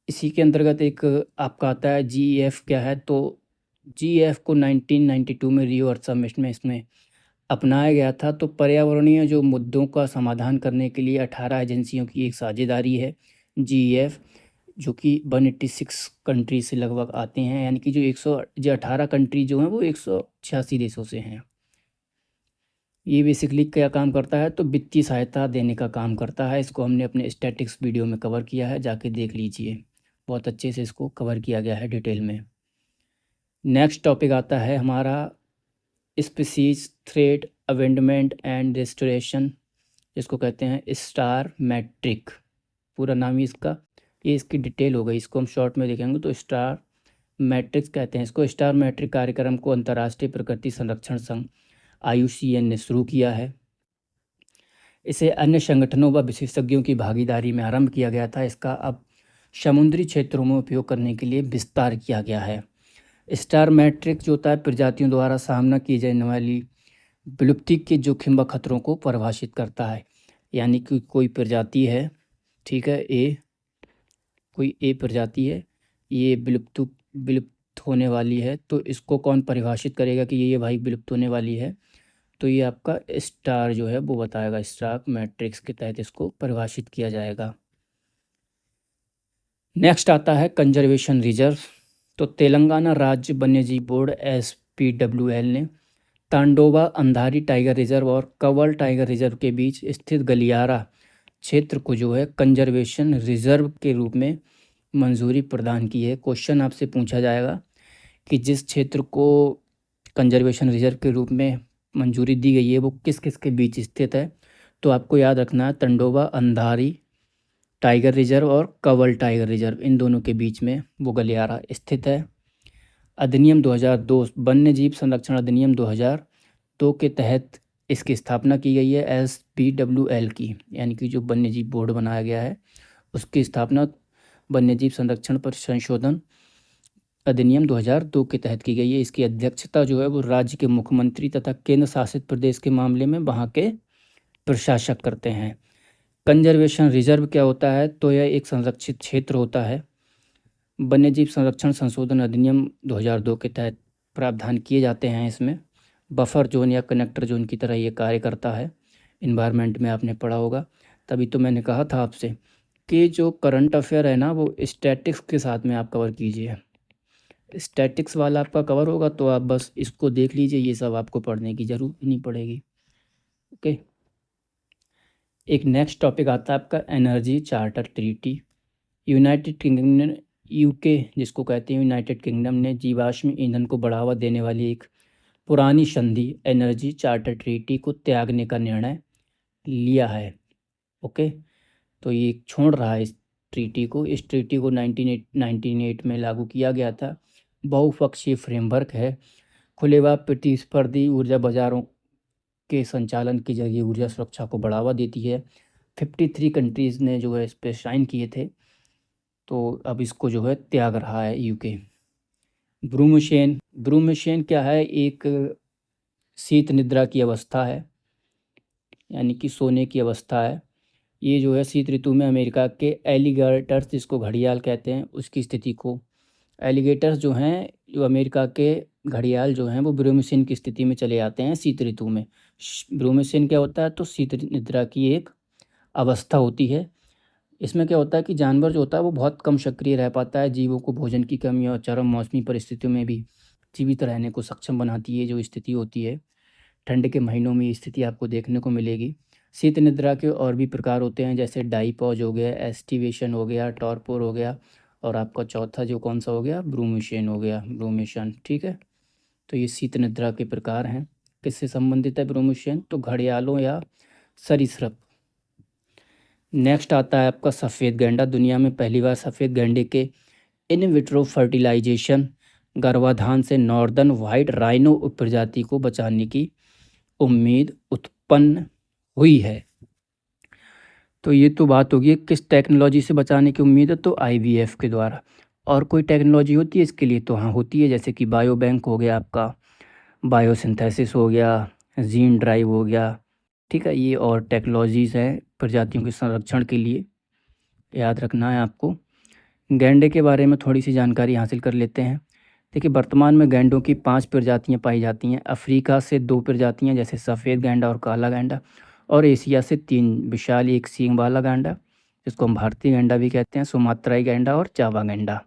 इसी के अंतर्गत एक आपका आता है GEF क्या है, तो GEF को 1992 में रियो अर्थ समिट में इसमें अपनाया गया था। तो पर्यावरणीय जो मुद्दों का समाधान करने के लिए 18 एजेंसियों की एक साझेदारी है GEF, जो कि 186 कंट्री से लगभग आते हैं। यानी कि जो 18 कंट्री जो हैं वो 186 देशों से हैं। ये बेसिकली क्या काम करता है, तो वित्तीय सहायता देने का काम करता है। इसको हमने अपने स्टैटिक्स वीडियो में कवर किया है, जाके देख लीजिए, बहुत अच्छे से इसको कवर किया गया है डिटेल में। नेक्स्ट टॉपिक आता है हमारा स्पीसीज थ्रेट अवेंडमेंट एंड रेस्टोरेशन, जिसको कहते हैं स्टार मैट्रिक। पूरा नाम ही इसका, ये इसकी डिटेल हो गई, इसको हम शॉर्ट में देखेंगे तो स्टार मैट्रिक्स कहते हैं इसको। स्टार मैट्रिक कार्यक्रम को अंतर्राष्ट्रीय प्रकृति संरक्षण संघ IUCN ने शुरू किया है। इसे अन्य संगठनों व विशेषज्ञों की भागीदारी में आरंभ किया गया था। इसका अब समुद्री क्षेत्रों में उपयोग करने के लिए विस्तार किया गया है। स्टार मैट्रिक्स जो होता है प्रजातियों द्वारा सामना की जाने वाली विलुप्ति के जोखिम व खतरों को परिभाषित करता है। यानी कि कोई प्रजाति है, ठीक है, कोई प्रजाति है, ये विलुप्त होने वाली है, तो इसको कौन परिभाषित करेगा कि ये भाई विलुप्त होने वाली है, तो ये आपका स्टार जो है वो बताएगा। स्टार मैट्रिक्स के तहत इसको परिभाषित किया जाएगा। नेक्स्ट आता है कंजर्वेशन रिजर्व। तो तेलंगाना राज्य वन्यजीव बोर्ड SPWL ने तांडोवा अंधारी टाइगर रिजर्व और कवल टाइगर रिजर्व के बीच स्थित गलियारा क्षेत्र को जो है कंजर्वेशन रिजर्व के रूप में मंजूरी प्रदान की है। क्वेश्चन आपसे पूछा जाएगा कि जिस क्षेत्र को कंजर्वेशन रिजर्व के रूप में मंजूरी दी गई है वो किस किस के बीच स्थित है, तो आपको याद रखना है तंडोबा अंधारी टाइगर रिजर्व और कवल टाइगर रिजर्व, इन दोनों के बीच में वो गलियारा स्थित है। अधिनियम 2002 वन्यजीव संरक्षण अधिनियम 2002 के तहत इसकी स्थापना की गई है SPWL की, यानी कि जो वन्यजीव बोर्ड बनाया गया है उसकी स्थापना वन्यजीव संरक्षण पर संशोधन अधिनियम 2002 के तहत की गई है। इसकी अध्यक्षता जो है वो राज्य के मुख्यमंत्री तथा केंद्र शासित प्रदेश के मामले में वहाँ के प्रशासक करते हैं। कंजर्वेशन रिजर्व क्या होता है? तो यह एक संरक्षित क्षेत्र होता है। वन्यजीव संरक्षण संशोधन अधिनियम 2002 के तहत प्रावधान किए जाते हैं। इसमें बफर जोन या कनेक्टर जोन की तरह ये कार्य करता है। इन्वायरमेंट में आपने पढ़ा होगा, तभी तो मैंने कहा था आपसे कि जो करंट अफेयर है ना वो स्टैटिक्स के साथ में आप कवर कीजिए। स्टैटिक्स वाला आपका कवर होगा तो आप बस इसको देख लीजिए, ये सब आपको पढ़ने की ज़रूरत नहीं पड़ेगी। ओके, एक नेक्स्ट टॉपिक आता है आपका energy charter treaty. United kingdom ने, यूके जिसको कहते हैं, यूनाइटेड किंगडम ने जीवाश्म ईंधन को बढ़ावा देने वाली एक पुरानी संधि एनर्जी चार्टर ट्रीटी को त्यागने का निर्णय लिया है। ओके, तो ये छोड़ रहा है इस ट्रीटी को। इस ट्रीटी को 1998 में लागू किया गया था। बहुपक्षीय फ्रेमवर्क है, खुले व प्रतिस्पर्धी ऊर्जा बाजारों के संचालन के जरिए ऊर्जा सुरक्षा को बढ़ावा देती है। 53 कंट्रीज़ ने जो है इस पर साइन किए थे, तो अब इसको जो है त्याग रहा है यूके। ब्रूमशेन क्या है? एक शीत निद्रा की अवस्था है, यानी कि सोने की अवस्था है। ये जो है शीत ऋतु में अमेरिका के एलिगेटर्स, जिसको घड़ियाल कहते हैं, उसकी स्थिति को, एलिगेटर्स जो हैं, जो अमेरिका के घड़ियाल जो हैं, वो ब्रूमशेन की स्थिति में चले आते हैं शीत ऋतु में। ब्रूमशेन क्या होता है? तो शीत निद्रा की एक अवस्था होती है। इसमें क्या होता है कि जानवर जो होता है वो बहुत कम सक्रिय रह पाता है। जीवों को भोजन की कमी और चरम मौसमी परिस्थितियों में भी जीवित रहने को सक्षम बनाती है जो स्थिति होती है। ठंड के महीनों में ये स्थिति आपको देखने को मिलेगी। शीत निद्रा के और भी प्रकार होते हैं, जैसे डाइपॉज हो गया, एस्टिवेशन हो गया, टॉर्पोर हो गया, और आपका चौथा जो कौन सा हो गया? ब्रूमशेन हो गया, ब्रूमशेन। ठीक है, तो ये शीत निद्रा के प्रकार हैं। किससे संबंधित है ब्रूमशेन? तो घड़ियालों या सरीसृप। नेक्स्ट आता है आपका सफ़ेद गैंडा। दुनिया में पहली बार सफ़ेद गैंडे के इन विट्रो फर्टिलाइजेशन गर्भाधान से नॉर्दर्न वाइट राइनो उपप्रजाति को बचाने की उम्मीद उत्पन्न हुई है। तो ये तो बात होगी किस टेक्नोलॉजी से बचाने की उम्मीद है, तो IVF के द्वारा। और कोई टेक्नोलॉजी होती है इसके लिए? तो हाँ होती है, जैसे कि बायो बैंक हो गया आपका, बायोसिंथेसिस हो गया, जीन ड्राइव हो गया। ठीक है, ये और टेक्नोलॉजीज़ हैं प्रजातियों के संरक्षण के लिए, याद रखना है आपको। गैंडे के बारे में थोड़ी सी जानकारी हासिल कर लेते हैं। देखिए, वर्तमान में गैंडों की 5 प्रजातियां पाई जाती हैं। अफ्रीका से 2 प्रजातियां, जैसे सफ़ेद गैंडा और काला गैंडा, और एशिया से 3 विशाल एक सींग वाला गैंडा, जिसको हम भारतीय गैंडा भी कहते हैं, सुमात्राई गैंडा और जावा गैंडा।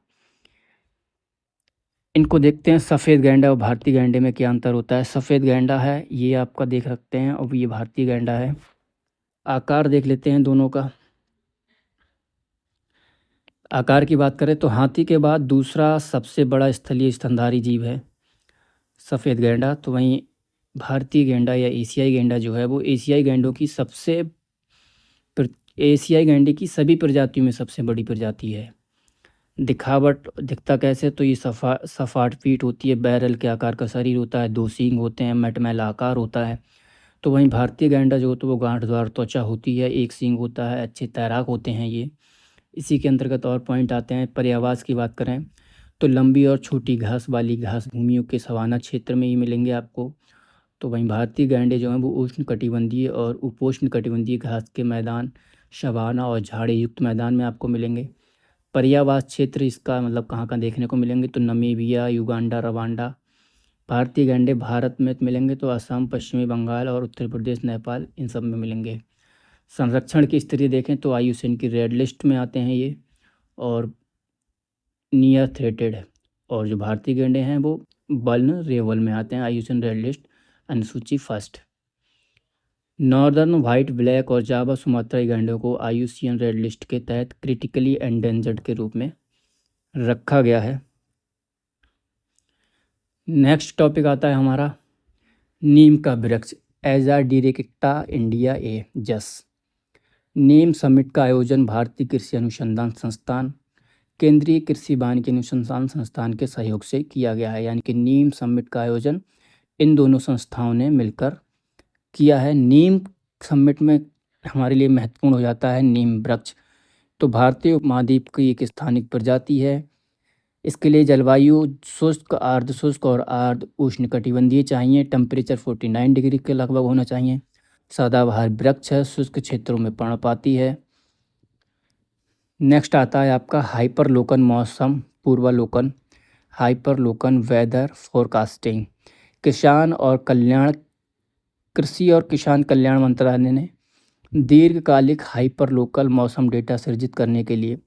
इनको देखते हैं, सफ़ेद गैंडा और भारतीय गैंडे में क्या अंतर होता है। सफ़ेद गैंडा है, ये आपका देख सकते हैं, और ये भारतीय गैंडा है। आकार देख लेते हैं दोनों का। आकार की बात करें तो हाथी के बाद दूसरा सबसे बड़ा स्थलीय स्तनधारी जीव है सफ़ेद गैंडा। तो वहीं भारतीय गैंडा या एशियाई गैंडा जो है वो एशियाई गैंडों की एशियाई गैंडे की सभी प्रजातियों में सबसे बड़ी प्रजाति है। दिखावट दिखता कैसे? तो ये सपाट पीठ होती है, बैरल के आकार का शरीर होता है, 2 सींग होते हैं, मटमैला आकार होता है। तो वहीं भारतीय गैंडा जो होता है वो गांठदार त्वचा होती है, 1 सींग होता है, अच्छे तैराक होते हैं ये। इसी के अंतर्गत और पॉइंट आते हैं। पर्यावास की बात करें तो लंबी और छोटी घास वाली घास भूमियों के सवाना क्षेत्र में ही मिलेंगे आपको। तो वहीं भारतीय गैंडे जो हैं वो उष्ण कटिबंधीय और उपोष्ण कटिबंधीय घास के मैदान, सवाना और झाड़ी युक्त मैदान में आपको मिलेंगे। पर्यावास क्षेत्र इसका मतलब कहाँ कहाँ देखने को मिलेंगे, तो नमीबिया, युगांडा, रवांडा। भारतीय गैंडे भारत में मिलेंगे तो असम, पश्चिमी बंगाल और उत्तर प्रदेश, नेपाल, इन सब में मिलेंगे। संरक्षण की स्थिति देखें तो IUCN की रेड लिस्ट में आते हैं ये, और नियर थ्रेटेड है। और जो भारतीय गैंडे हैं वो वल्नरेबल में आते हैं, IUCN रेड लिस्ट अनुसूची फर्स्ट। नॉर्दर्न वाइट, ब्लैक और जावा सुमात्राई गैंडों को IUCN रेड लिस्ट के तहत क्रिटिकली एंडेंजर्ड के रूप में रखा गया है। नेक्स्ट टॉपिक आता है हमारा नीम का वृक्ष, एजाडिरेक्टा इंडिया ए जस। नीम समिट का आयोजन भारतीय कृषि अनुसंधान संस्थान, केंद्रीय कृषि वानिकी अनुसंधान संस्थान के सहयोग से किया गया है। यानी कि नीम समिट का आयोजन इन दोनों संस्थाओं ने मिलकर किया है। नीम समिट में हमारे लिए महत्वपूर्ण हो जाता है नीम वृक्ष। तो भारतीय उपमहाद्वीप की एक स्थानिक प्रजाति है। इसके लिए जलवायु शुष्क, अर्ध शुष्क और अर्ध उष्णकटिबंधीय चाहिए। टेम्परेचर 49 डिग्री के लगभग होना चाहिए। सदाबहार वृक्ष है, शुष्क क्षेत्रों में पनप पाती है। नेक्स्ट आता है आपका हाइपरलोकन मौसम पूर्वालोकन, हाइपरलोकन वेदर फोरकास्टिंग। कृषि और किसान कल्याण मंत्रालय ने दीर्घकालिक हाइपरलोकल मौसम डेटा सृजित करने के लिए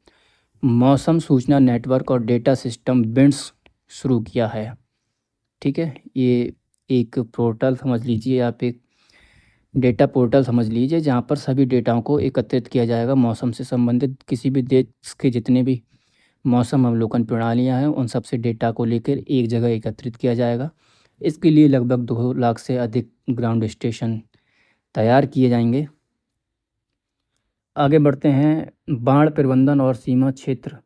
मौसम सूचना नेटवर्क और डेटा सिस्टम बिन्स शुरू किया है। ठीक है, ये एक पोर्टल समझ लीजिए, आप एक डेटा पोर्टल समझ लीजिए जहाँ पर सभी डेटाओं को एकत्रित किया जाएगा। मौसम से संबंधित किसी भी देश के जितने भी मौसम अवलोकन प्रणालियाँ हैं उन सबसे डेटा को लेकर एक जगह एकत्रित किया जाएगा। इसके लिए लगभग 2 लाख से अधिक ग्राउंड स्टेशन तैयार किए जाएंगे। आगे बढ़ते हैं, बाढ़ प्रबंधन और सीमा क्षेत्र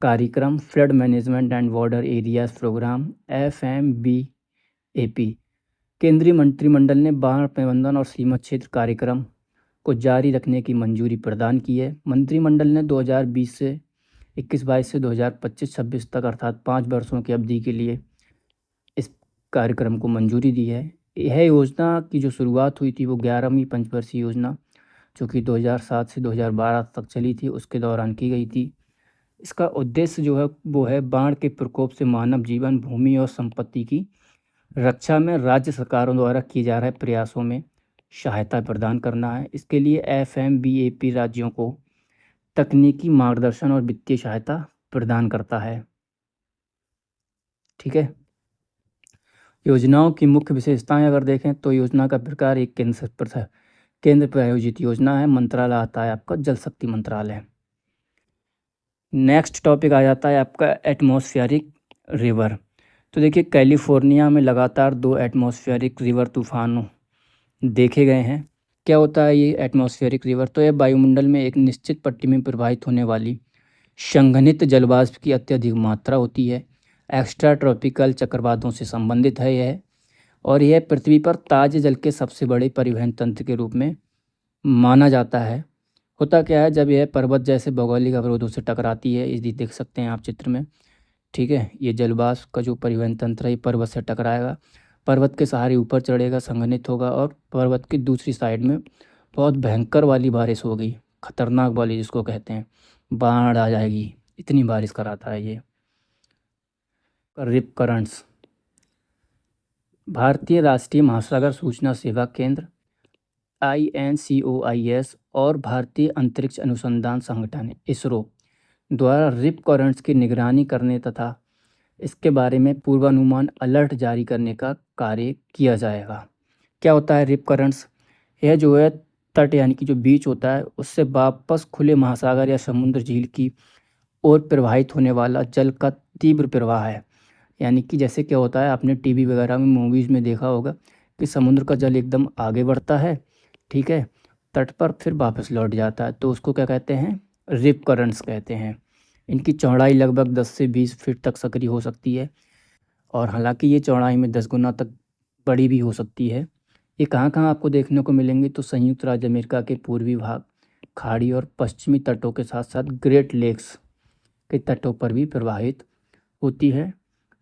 कार्यक्रम, flood management and border areas program, FMBAP। केंद्रीय मंत्रिमंडल ने बाढ़ प्रबंधन और सीमा क्षेत्र कार्यक्रम को जारी रखने की मंजूरी प्रदान की है। मंत्रिमंडल ने 2020 से 21-22 से 2025-26 तक अर्थात 5 वर्षों की अवधि के लिए इस कार्यक्रम को मंजूरी दी है। यह योजना की जो शुरुआत हुई थी वो 11वीं पंचवर्षीय योजना जो कि 2007 से 2012 तक चली थी उसके दौरान की गई थी। इसका उद्देश्य जो है वो है बाढ़ के प्रकोप से मानव जीवन, भूमि और संपत्ति की रक्षा में राज्य सरकारों द्वारा किए जा रहे प्रयासों में सहायता प्रदान करना है। इसके लिए FMBAP राज्यों को तकनीकी मार्गदर्शन और वित्तीय सहायता प्रदान करता है। ठीक है, योजनाओं की मुख्य विशेषताएं अगर देखें तो योजना का प्रकार एक केंद्र प्रायोजित योजना है। मंत्रालय आता है आपका जल शक्ति मंत्रालय। नेक्स्ट टॉपिक आ जाता है आपका एटमॉस्फेरिक रिवर। तो देखिए, कैलिफोर्निया में लगातार 2 एटमॉस्फेरिक रिवर तूफानों देखे गए हैं। क्या होता है ये एटमॉस्फेरिक रिवर? तो यह वायुमंडल में एक निश्चित पट्टी में प्रवाहित होने वाली संघनित जलवाष्प की अत्यधिक मात्रा होती है। एक्स्ट्रा ट्रॉपिकल चक्रवातों से संबंधित है यह, और यह पृथ्वी पर ताजे जल के सबसे बड़े परिवहन तंत्र के रूप में माना जाता है। होता क्या है, जब यह पर्वत जैसे भौगोलिक अवरोधों से टकराती है, इसी देख सकते हैं आप चित्र में। ठीक है, ये जलवाष्प का जो परिवहन तंत्र है ये पर्वत से टकराएगा, पर्वत के सहारे ऊपर चढ़ेगा, संघनित होगा और पर्वत की दूसरी साइड में बहुत भयंकर वाली बारिश होगी, खतरनाक वाली जिसको कहते हैं, बाढ़ आ जाएगी, इतनी बारिश कराता है ये। रिप करंट्स, भारतीय राष्ट्रीय महासागर सूचना सेवा केंद्र INCOIS और भारतीय अंतरिक्ष अनुसंधान संगठन ISRO द्वारा रिप करंट्स की निगरानी करने तथा इसके बारे में पूर्वानुमान अलर्ट जारी करने का कार्य किया जाएगा। क्या होता है रिप करंट्स? यह जो है तट यानी कि जो बीच होता है उससे वापस खुले महासागर या समुद्र झील की ओर प्रवाहित होने वाला जल का तीव्र प्रवाह है। यानी कि जैसे क्या होता है, आपने टीवी वगैरह में, मूवीज़ में देखा होगा कि समुद्र का जल एकदम आगे बढ़ता है, ठीक है, तट पर, फिर वापस लौट जाता है, तो उसको क्या कहते हैं? रिप करंट्स कहते हैं। इनकी चौड़ाई लगभग 10 से 20 फीट तक सक्रिय हो सकती है और हालांकि ये चौड़ाई में 10 गुना तक बड़ी भी हो सकती है। ये कहाँ कहाँ आपको देखने को मिलेंगी? तो संयुक्त राज्य अमेरिका के पूर्वी भाग, खाड़ी और पश्चिमी तटों के साथ साथ ग्रेट लेक्स के तटों पर भी प्रवाहित होती है।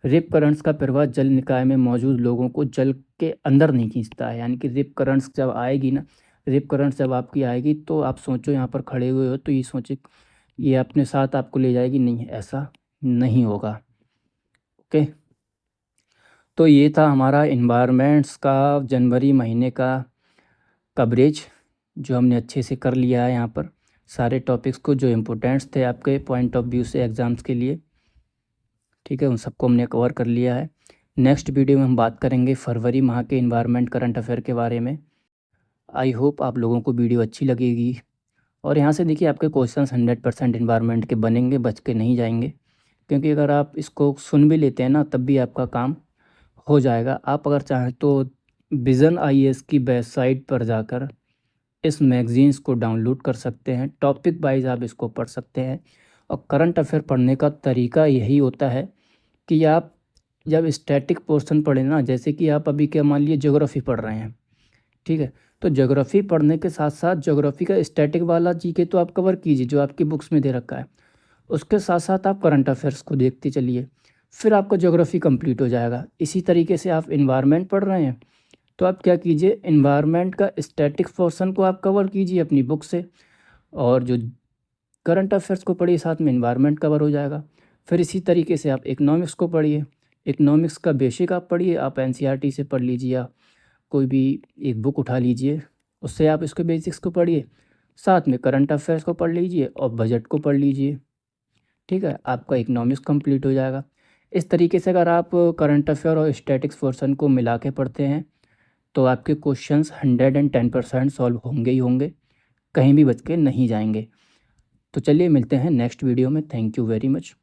रिप करंट्स का प्रवाह जल निकाय में मौजूद लोगों को जल के अंदर नहीं खींचता है। यानी कि रिप करंट्स जब आएगी ना, रिप करंट्स जब आपकी आएगी तो आप सोचो यहाँ पर खड़े हुए हो तो ये सोचे ये अपने साथ आपको ले जाएगी, नहीं, ऐसा नहीं होगा। ओके, तो ये था हमारा इन्वायरमेंट्स का जनवरी महीने का कवरेज जो हमने अच्छे से कर लिया है। यहाँ पर सारे टॉपिक्स को जो इम्पोर्टेंट्स थे आपके पॉइंट ऑफ व्यू से एग्ज़ाम्स के लिए, ठीक है, उन सबको हमने कवर कर लिया है। नेक्स्ट वीडियो में हम बात करेंगे फरवरी माह के इन्वायरमेंट करंट अफेयर के बारे में। आई होप आप लोगों को वीडियो अच्छी लगेगी और यहाँ से देखिए आपके क्वेश्चंस 100% इन्वायरमेंट के बनेंगे, बच के नहीं जाएंगे, क्योंकि अगर आप इसको सुन भी लेते हैं ना तब भी आपका काम हो जाएगा। आप अगर चाहें तो विज़न IAS की वेबसाइट पर जाकर इस मैगज़ीन्स को डाउनलोड कर सकते हैं, टॉपिक वाइज आप इसको पढ़ सकते हैं। और करंट अफेयर पढ़ने का तरीका यही होता है कि आप जब स्टैटिक पोर्शन पढ़ें ना, जैसे कि आप अभी क्या मान लीजिए ज्योग्राफी पढ़ रहे हैं, ठीक है, तो ज्योग्राफ़ी पढ़ने के साथ साथ ज्योग्राफ़ी का स्टैटिक वाला जीके तो आप कवर कीजिए जो आपकी बुक्स में दे रखा है। उसके साथ साथ आप करंट अफेयर्स को देखते चलिए, फिर आपका ज्योग्राफ़ी कंप्लीट हो जाएगा। इसी तरीके से आप एनवायरनमेंट पढ़ रहे हैं तो आप क्या कीजिए, एनवायरनमेंट का स्टैटिक पोर्शन को आप कवर कीजिए अपनी बुक से, और जो करंट अफेयर्स को पढ़िए साथ में एनवायरनमेंट कवर हो जाएगा। फिर इसी तरीके से आप इकोनॉमिक्स को पढ़िए, इकोनॉमिक्स का बेसिक आप पढ़िए, आप एनसीईआरटी से पढ़ लीजिए या कोई भी एक बुक उठा लीजिए, उससे आप इसके बेसिक्स को पढ़िए, साथ में करंट अफेयर्स को पढ़ लीजिए और बजट को पढ़ लीजिए। ठीक है, आपका इकोनॉमिक्स कंप्लीट हो जाएगा। इस तरीके से अगर आप करंट अफेयर और स्टैटिक्स पोर्शन को मिला के पढ़ते हैं तो आपके क्वेश्चंस 110% सॉल्व होंगे ही होंगे, कहीं भी बच के नहीं जाएंगे। तो चलिए मिलते हैं नेक्स्ट वीडियो में। Thank you very much.